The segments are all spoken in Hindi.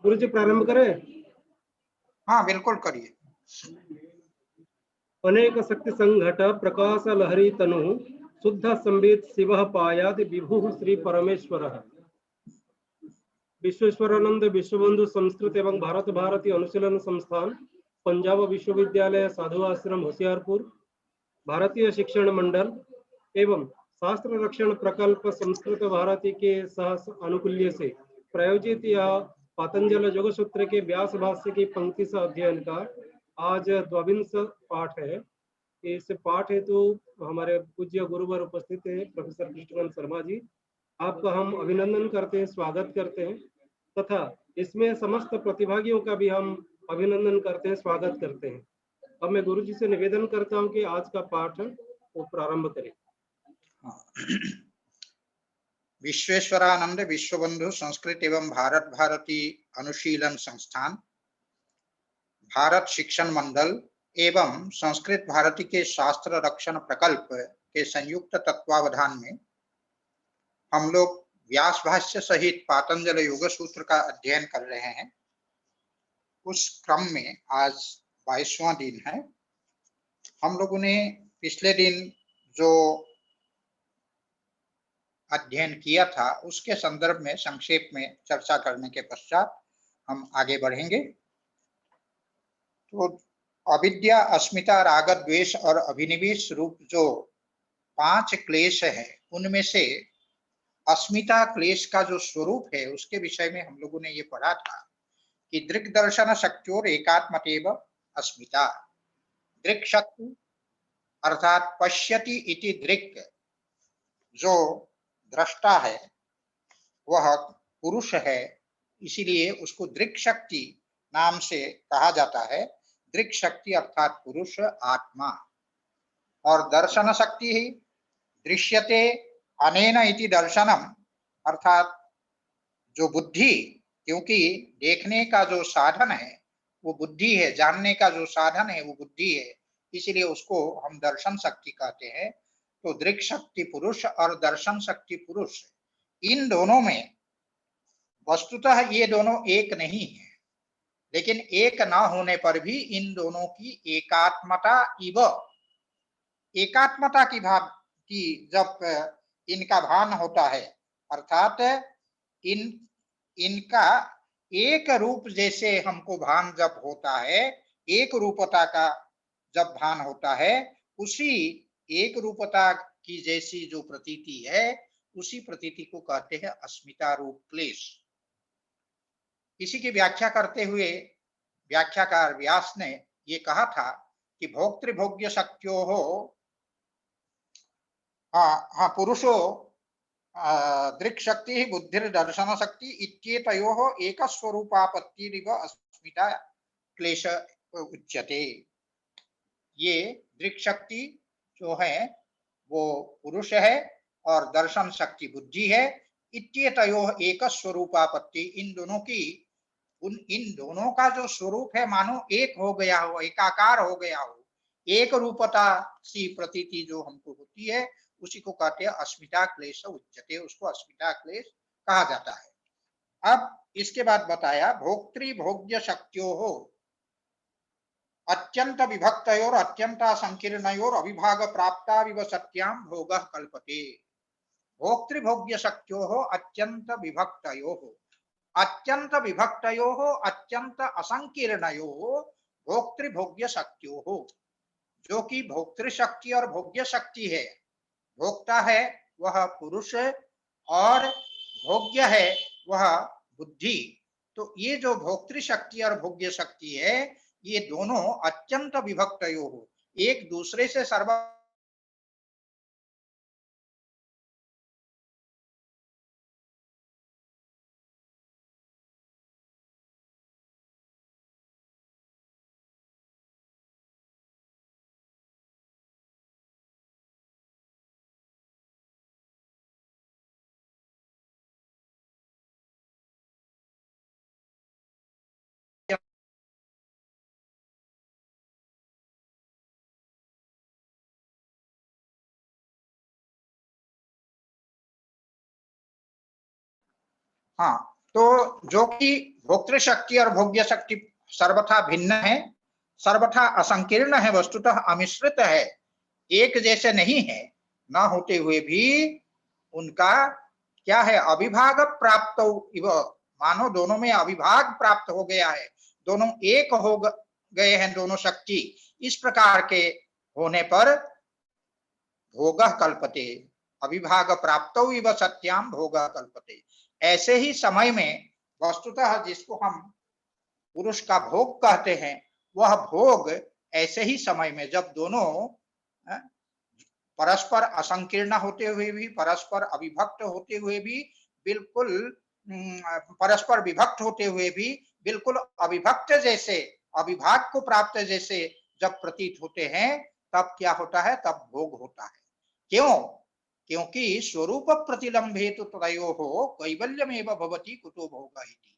गुरु जी प्रारंभ करें। हाँ बिल्कुल करिए। अनेक शक्ति संघट प्रकाश लहरी तनु शुद्ध संबित शिव पायाद विभु श्री परमेश्वर। विश्वेश्वरानंद विश्वबंधु संस्कृत एवं भारत भारती अनुशीलन संस्थान, पंजाब विश्वविद्यालय साधु आश्रम होशियारपुर, भारतीय शिक्षण मंडल एवं शास्त्र रक्षण प्रकल्प संस्कृत भारती के सह अनुकूल्य से प्रायोजित यह पातंजल योग सूत्र के व्यास भाष्य की पंक्ति से अध्ययन का आज द्वाविंश पाठ है। इस पाठ हेतु हमारे पूज्य गुरुवर उपस्थित है प्रोफेसर कृष्णकांत शर्मा जी। आपका हम अभिनंदन करते हैं, स्वागत करते हैं तथा इसमें समस्त प्रतिभागियों का भी हम अभिनंदन करते हैं, स्वागत करते हैं। अब मैं गुरु जी से निवेदन करता हूं कि आज का पाठ वो प्रारंभ करें। विश्वेश्वरानंद विश्वबंधु संस्कृत एवं भारत भारती अनुशीलन संस्थान, भारत शिक्षण मंडल एवं संस्कृत भारती के शास्त्र रक्षण प्रकल्प के संयुक्त तत्वावधान में हम लोग व्यास भाष्य सहित पातंजल योग सूत्र का अध्ययन कर रहे हैं। उस क्रम में आज 22वां दिन है। हम लोगों ने पिछले दिन जो अध्ययन किया था उसके संदर्भ में संक्षेप में चर्चा करने के पश्चात हम आगे बढ़ेंगे। तो अविद्या, अस्मिता, राग, द्वेष और अभिनिवेश रूप जो 5 क्लेश है, उनमें से अस्मिता क्लेश का जो स्वरूप है उसके विषय में हम लोगों ने ये पढ़ा था कि दृक् दर्शन शक्त्योर एकात्मतेव अस्मिता। दृक् शक्ति अर्थात पश्यति इति दृक्, जो दृष्टा है वह पुरुष है, इसीलिए उसको दृक् शक्ति नाम से कहा जाता है। दृक् शक्ति अर्थात पुरुष आत्मा। और दर्शन शक्ति ही दृश्यते अनेन इति दर्शनम, अर्थात जो बुद्धि, क्योंकि देखने का जो साधन है वो बुद्धि है, जानने का जो साधन है वो बुद्धि है, इसीलिए उसको हम दर्शन शक्ति कहते हैं। तो दृक् शक्ति पुरुष और दर्शन शक्ति पुरुष, इन दोनों में वस्तुतः ये दोनों एक नहीं है, लेकिन एक न होने पर भी इन दोनों की एकात्मता इव, एकात्मता की भाव की जब इनका भान होता है, अर्थात इनका एक रूप जैसे हमको भान जब होता है, एक रूपता का जब भान होता है, उसी एक रूपता की जैसी जो प्रतीति है उसी प्रतीति को कहते हैं अस्मिता रूप क्लेश। इसी की व्याख्या करते हुए व्याख्याकार व्यास ने ये कहा था कि भोक्तृभोग्य शक्त्यो हो, पुरुषो दृक् शक्ति बुद्धिर दर्शन शक्ति इत्येतयोः एक स्वरूपापत्तिरिव अस्मिता क्लेश उच्यते। ये दृक् शक्ति जो है वो पुरुष है और दर्शन शक्ति बुद्धि है। इत्येतयोः एक स्वरूपापत्ति, इन दोनों की इन दोनों का जो स्वरूप है मानो एक हो गया हो, एकाकार हो गया हो, एक रूपता सी प्रतीति जो हमको होती है उसी को कहते हैं अस्मिता क्लेश उच्यते, उसको अस्मिता क्लेश कहा जाता है। अब इसके बाद बताया भोक्तृभोग्य शक्त्यो हो अत्यंत विभक्तयोर अत्यंत संकीर्णयोर अविभाग प्राप्ता विव सत्याम भोगः कल्पते। भोक्तृभोग्य शक्त्यो हो अत्यंत विभक्तयो हो, अत्यंत विभक्तयो हो अत्यंत असंकीर्णयो हो भोक्तृभोग्य शक्त्यो हो, जो कि भोक्तृ शक्ति और भोग्य शक्ति है। भोक्ता है वह पुरुष और भोग्य है वह बुद्धि। तो ये जो भोक्तृ शक्ति और भोग्य शक्ति है ये दोनों अत्यंत विभक्तयो हो, एक दूसरे से सर्व हाँ, तो जो कि भोक्तृ शक्ति और भोग्य शक्ति सर्वथा भिन्न है, सर्वथा असंकीर्ण है, वस्तुतः अमिश्रित है, एक जैसे नहीं है, न होते हुए भी उनका क्या है, अविभाग प्राप्त इव, मानो दोनों में अविभाग प्राप्त हो गया है, दोनों एक हो गए हैं, दोनों शक्ति। इस प्रकार के होने पर भोग कल्पते, अविभाग प्राप्त इव सत्याम भोग कल्पते। ऐसे ही समय में वस्तुतः जिसको हम पुरुष का भोग कहते हैं, वह भोग ऐसे ही समय में जब दोनों परस्पर असंकीर्ण होते हुए भी, परस्पर अविभक्त होते हुए भी, बिल्कुल परस्पर विभक्त होते हुए भी बिल्कुल अविभक्त जैसे, अविभाग को प्राप्त जैसे जब प्रतीत होते हैं, तब क्या होता है, तब भोग होता है। क्यों? क्योंकि स्वरूप प्रतिलंबेतु तयोः कैवल्यमेव भवति कुतो भोगः इति।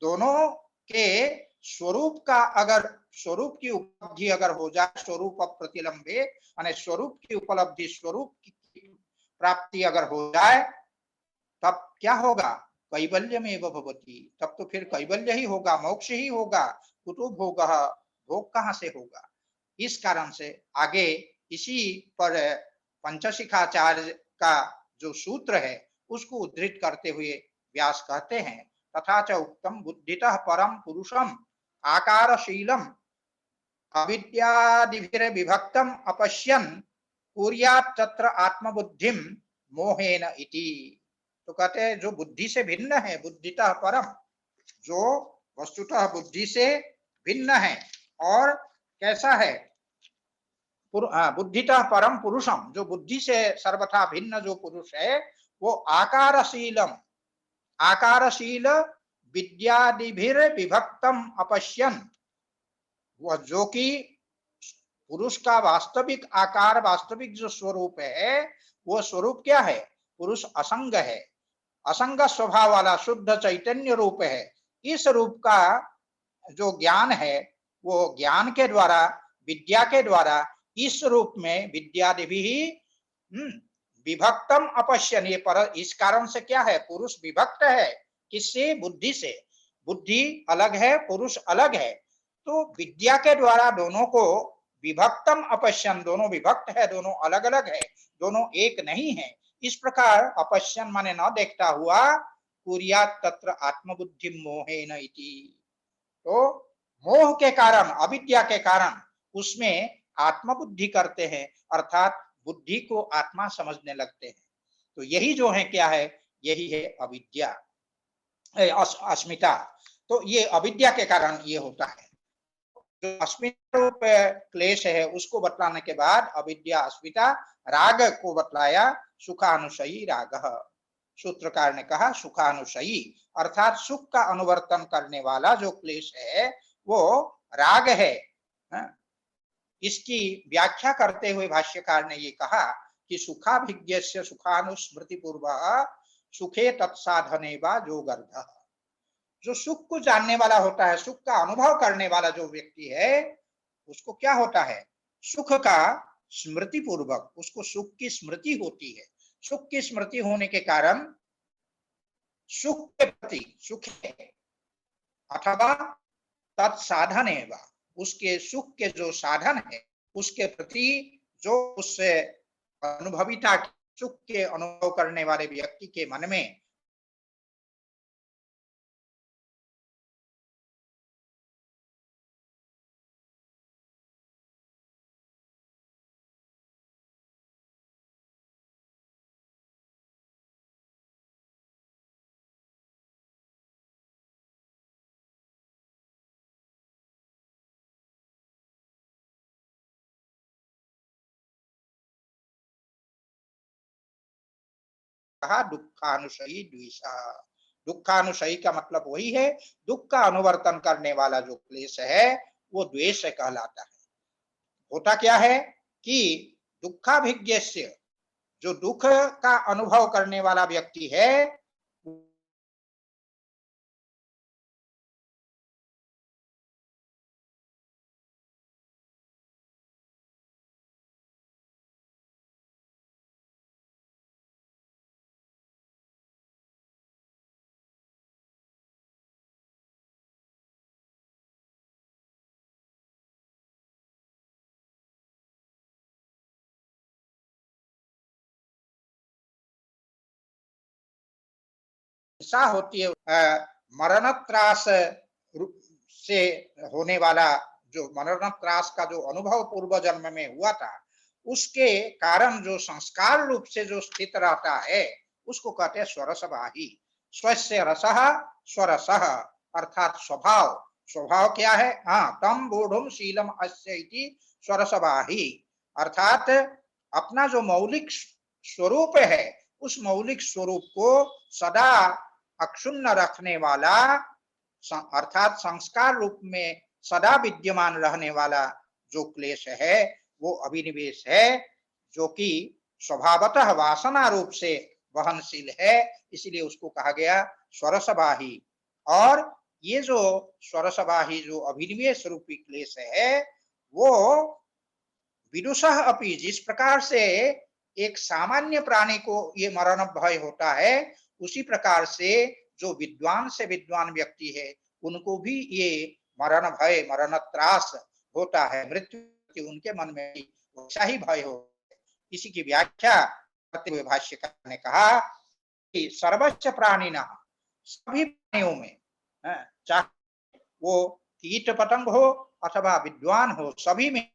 दोनों के स्वरूप का अगर, स्वरूप की उपलब्धि अगर हो जाए, स्वरूप प्रतिलंबे माने स्वरूप की उपलब्धि, स्वरूप की प्राप्ति अगर हो जाए, तब क्या होगा, कैवल्यमेव भवति, तब तो फिर कैवल्य ही होगा, मोक्ष ही होगा। कुतो भोगः, भोग कहां से होगा। इस कारण से आगे इसी पर पंचशिखाचार्य का जो सूत्र है उसको उद्धृत करते हुए व्यास कहते हैं, तथा च उक्तम बुद्धितः परम पुरुषम आकारशीलम अविद्यादिभिर्विभक्तम अपश्यन् कुर्यात् तत्र आत्मबुद्धिम मोहेन इति। तो कहते हैं जो बुद्धि से भिन्न है, बुद्धितः परम, जो वस्तुतः बुद्धि से भिन्न है, और कैसा है, बुद्धितः परम पुरुषम, जो बुद्धि से सर्वथा भिन्न जो पुरुष है, वो आकारशीलम, आकारशील विद्यादिभिर विभक्तम अपश्यन, वह जो कि पुरुष का वास्तविक आकार, वास्तविक जो स्वरूप है, वो स्वरूप क्या है, पुरुष असंग है, असंग स्वभाव वाला शुद्ध चैतन्य रूप है। इस रूप का जो ज्ञान है, वो ज्ञान के द्वारा, विद्या के द्वारा, इस रूप में विद्यादि भी विभक्तम अपश्यन, ये पर इस कारण से क्या है, पुरुष विभक्त है, किससे, बुद्धि से, बुद्धि अलग है, पुरुष अलग है, तो विद्या के द्वारा दोनों को विभक्तम अपश्यन, दोनों विभक्त है, दोनों अलग अलग है, दोनों एक नहीं है। इस प्रकार अपश्यन माने न देखता हुआ, कुर्यात् तत्र आत्मबुद्धि मोहेन इति, तो मोह के कारण, अविद्या के कारण उसमें आत्मबुद्धि करते हैं, अर्थात बुद्धि को आत्मा समझने लगते हैं। तो यही जो है क्या है, यही है अविद्या, अस्मिता। तो ये अविद्या के कारण ये होता है। जो अस्मिता रूप क्लेश है उसको बतलाने के बाद अविद्या अस्मिता राग को बतलाया, सुखानुशयी राग, सूत्रकार ने कहा सुखानुशयी, अर्थात सुख का अनुवर्तन करने वाला जो क्लेश है वो राग है। इसकी व्याख्या करते हुए भाष्यकार ने ये कहा कि सुखाभिज्ञस्य सुखानुस्मृति पूर्व सुखे तत्साधने वा जो गर्भ, जो सुख को जानने वाला होता है, सुख का अनुभव करने वाला जो व्यक्ति है, उसको क्या होता है, सुख का स्मृति पूर्वक, उसको सुख की स्मृति होती है। सुख की स्मृति होने के कारण सुख के प्रति, सुख अथवा तत्साधन है, उसके सुख के जो साधन है उसके प्रति जो उससे अनुभविता, सुख के अनुभव करने वाले व्यक्ति के मन में कहा दुखानुशयी द्वेषा, दुखानुशयी का मतलब वही है, दुख का अनुवर्तन करने वाला जो क्लेश है वो द्वेष कहलाता है। होता क्या है कि दुखाभिज्ञस्य, जो दुख का अनुभव करने वाला व्यक्ति है हिंसा होती है, मरण त्रास से होने वाला, जो मरण त्रास का जो अनुभव पूर्व जन्म में हुआ था, उसके कारण जो संस्कार रूप से जो स्थित रहता है, उसको कहते हैं स्वरसवाही। स्वस्य रसः स्वरसः, अर्थात स्वभाव। स्वभाव क्या है? हाँ, तम बूढ़ुम शीलम अस्य इति स्वरसवाही, अर्थात अपना जो मौलिक स्वरूप है, उस मौलिक स्वरूप को सदा अक्षुण्ण रखने वाला, अर्थात संस्कार रूप में सदा विद्यमान रहने वाला जो क्लेश है, वो अभिनिवेश है, जो कि स्वभावतः वासना रूप से वहनशील है, इसलिए उसको कहा गया स्वरसवाही। और ये जो स्वरसवाही जो अभिनिवेश रूपी क्लेश है, वो विदुषः अपि, जिस प्रकार से एक सामान्य प्राणी को ये मरण भय होता है, उसी प्रकार से जो विद्वान से विद्वान व्यक्ति है, उनको भी ये मरण भय, मरण त्रास होता है। मृत्यु की उनके मन में भी वैसा ही भय हो। इसी की व्याख्या करते हुए भाष्यकार ने कहा कि सर्वस्व प्राणिनः, सभी प्राणियों में, चाहे वो कीट पतंग हो अथवा विद्वान हो, सभी में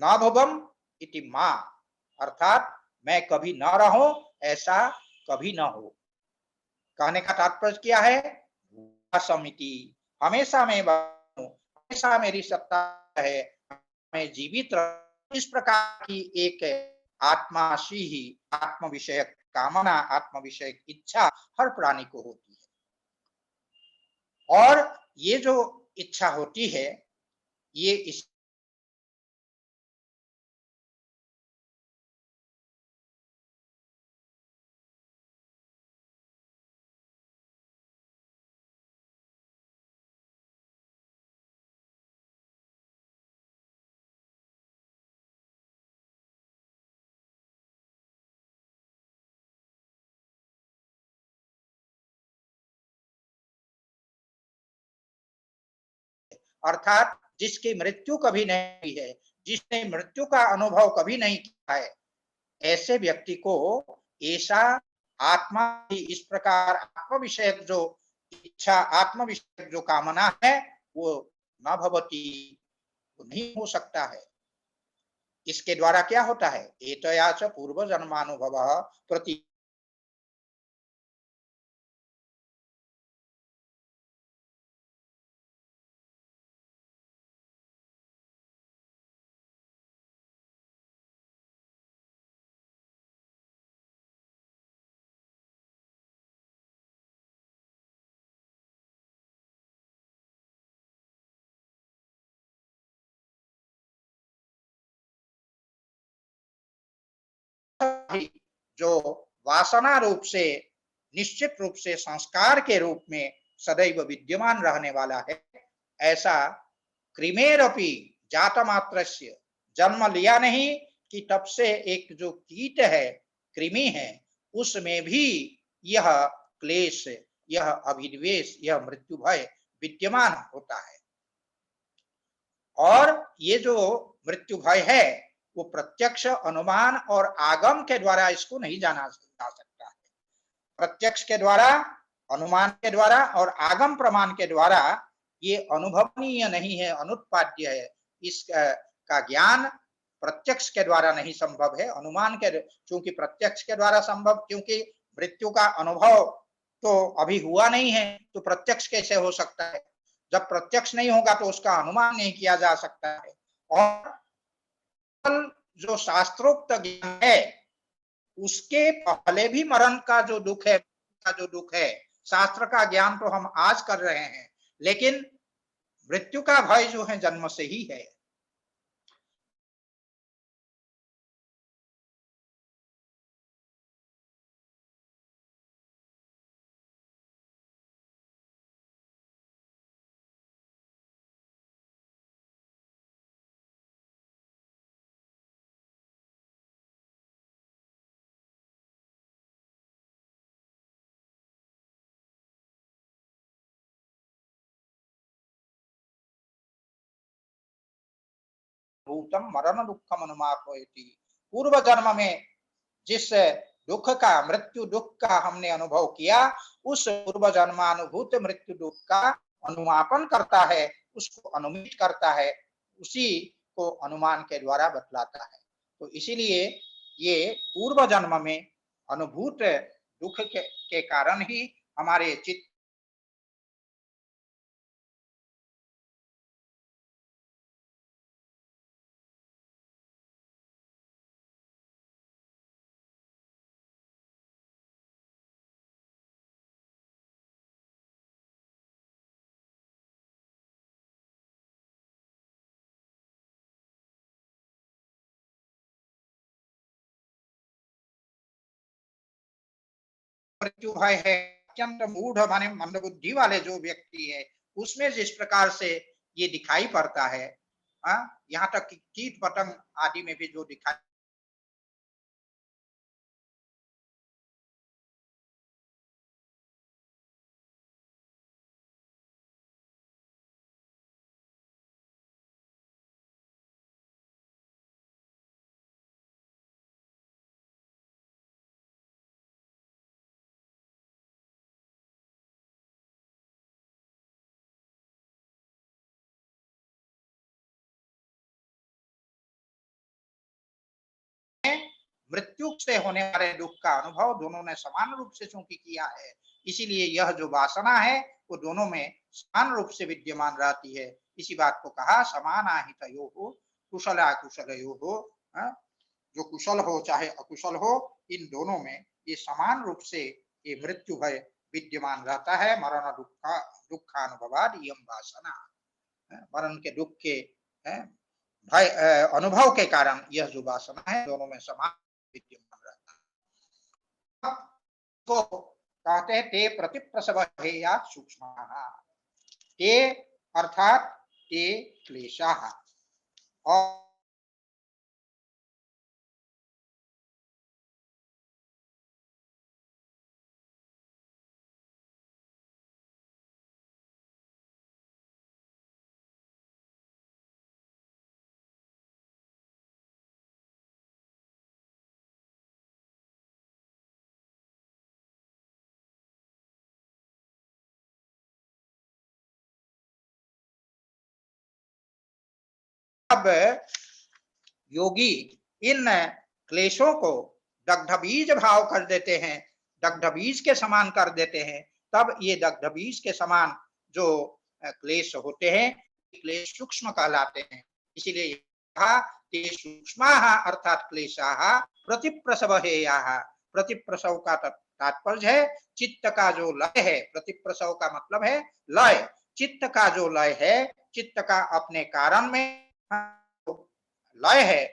न भवम इति मां, अर्थात मैं कभी न रहूं, ऐसा कभी न हो। कहने का तात्पर्य क्या है? समिति, हमेशा मैं रहूं, हमेशा मेरी सत्ता है, मैं जीवित रहूं, इस प्रकार की एक आत्माशी ही, आत्म विषयक कामना, आत्म विषयक इच्छा हर प्राणी को होती है। और ये जो इच्छा होती है, ये इस अर्थात जिसकी मृत्यु कभी नहीं हुई है, जिसने मृत्यु का अनुभव कभी नहीं किया है, ऐसे व्यक्ति को ऐसा आत्मा की इस प्रकार आत्म विषयक जो इच्छा, आत्म विषयक जो कामना है, वो न भवती, वो नहीं हो सकता है। इसके द्वारा क्या होता है? एतया च पूर्व जन्मानुभव प्रति, जो वासना रूप से, निश्चित रूप से संस्कार के रूप में सदैव विद्यमान रहने वाला है, ऐसा कृमेरपि जातमात्रस्य, जन्म लिया नहीं कि तब से एक जो कीट है, कृमि है, उसमें भी यह क्लेश, यह अभिनिवेश, यह मृत्यु भय विद्यमान होता है। और ये जो मृत्यु भय है, वो प्रत्यक्ष, अनुमान और आगम के द्वारा इसको नहीं जाना जा सकता है। प्रत्यक्ष के द्वारा, अनुमान के द्वारा और आगम प्रमाण के द्वारा ये अनुभवनीय नहीं है, अनुत्पाद्य है। इसका ज्ञान प्रत्यक्ष के द्वारा नहीं संभव है, अनुमान के, क्योंकि प्रत्यक्ष के द्वारा संभव, क्योंकि मृत्यु का अनुभव तो अभी हुआ नहीं है, तो प्रत्यक्ष कैसे हो सकता है? जब प्रत्यक्ष नहीं होगा तो उसका अनुमान नहीं किया जा सकता है। और जो शास्त्रोक्त ज्ञान है, उसके पहले भी मरण का जो दुख है, का जो दुख है, शास्त्र का ज्ञान तो हम आज कर रहे हैं, लेकिन मृत्यु का भय जो है जन्म से ही है। अनुभूतम मरण दुखम अनुमापयति। पूर्व जन्म में जिस दुख का, मृत्यु दुख का हमने अनुभव किया, उस पूर्व जन्मानुभूत मृत्यु दुख का अनुमापन करता है, उसको अनुमित करता है, उसी को अनुमान के द्वारा बतलाता है। तो इसीलिए ये पूर्व जन्म में अनुभूत दुख के कारण ही हमारे चित्त मृत्यु भय है, अत्यंत मूढ़ माने मंदबुद्धि वाले जो व्यक्ति है, उसमें जिस प्रकार से ये दिखाई पड़ता है, यहाँ तक कि कीट पतंग आदि में भी जो दिखाई मृत्यु से होने वाले दुख का अनुभव दोनों ने समान रूप से चूंकि किया है, इसीलिए यह जो वासना है वो दोनों में समान रूप से विद्यमान रहती है। इसी बात को कहा समानाहितयोः कुशल अकुशलयोः, जो कुशल हो चाहे अकुशल हो, इन दोनों में ये समान रूप से ये मृत्यु भय विद्यमान रहता है। मरण दुखानुभवाद इयं वासना, मरण के दुख के भय अनुभव के कारण यह जो वासना है दोनों में समान विद्यमान रहता है। तो कहते हैं ते प्रतिप्रसव हेया सूक्ष्माः, ते अर्थात ते क्लेशाः, और अब योगी इन क्लेशों को दग्ध बीज भाव कर देते हैं, दग्ध बीज के समान कर देते हैं। तब ये दग्ध बीज के समान जो क्लेश होते हैं, क्लेश सूक्ष्म कहलाते हैं। इसीलिए कहा कि सूक्ष्माः अर्थात क्लेशाः प्रतिप्रसव हेयाः, प्रतिप्रसव का तात्पर्य है चित्त का जो लय है। प्रतिप्रसव का मतलब है लय, चित्त का जो लय है, चित्त का अपने कारण में लय है,